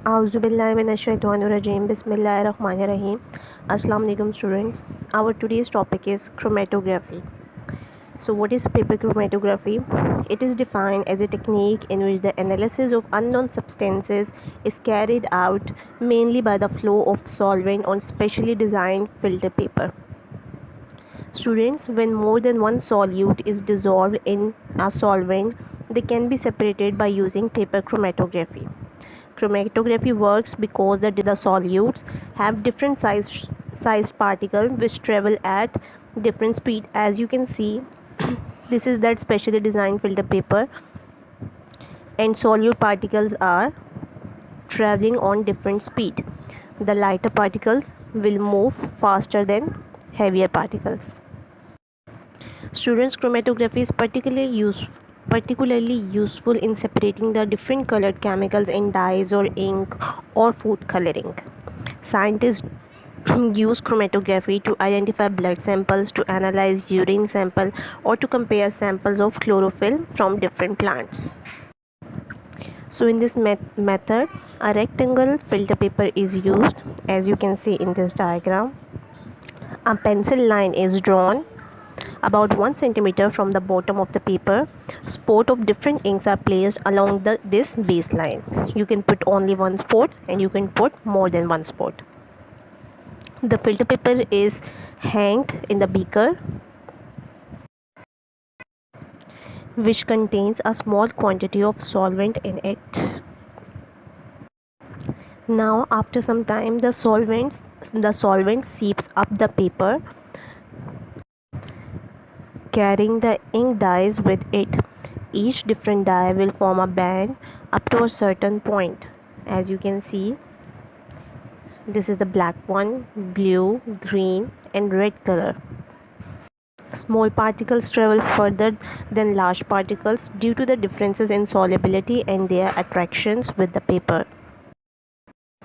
Auzubillahiminash-shaytanir-rajim. Bismillahir-rahmanir-rahim. Assalamu alaikum students. Our today's topic is chromatography. So what is paper chromatography? It is defined as a technique in which the analysis of unknown substances is carried out mainly by the flow of solvent on specially designed filter paper. Students, when more than one solute is dissolved in a solvent, they can be separated by using paper chromatography. Chromatography works because the solutes have different sized particles which travel at different speed. As you can see, this is that specially designed filter paper, and solute particles are traveling on different speed. The lighter particles will move faster than heavier particles. Students, chromatography is particularly useful in separating the different colored chemicals in dyes or ink or food coloring. Scientists use chromatography to identify blood samples, to analyze urine sample, or to compare samples of chlorophyll from different plants. So in this method, a rectangle filter paper is used. As you can see in this diagram, a pencil line is drawn about 1 centimeter from the bottom of the paper. Spot of different inks are placed along this baseline. You can put only one spot and you can put more than one spot. The filter paper is hanged in the beaker, which contains a small quantity of solvent in it. Now after some time, the solvent seeps up the paper, carrying the ink dyes with it. Each different dye will form a band up to a certain point. As you can see, this is the black one, blue, green and red color. Small particles travel further than large particles due to the differences in solubility and their attractions with the paper.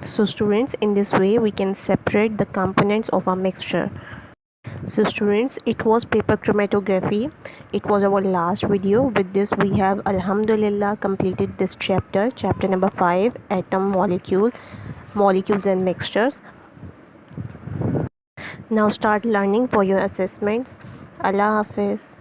So students, in this way we can separate the components of a mixture. So students, it was paper chromatography. It was our last video. With this we have alhamdulillah completed this chapter number 5, atom, molecules and mixtures. Now start learning for your assessments. Allah Hafiz.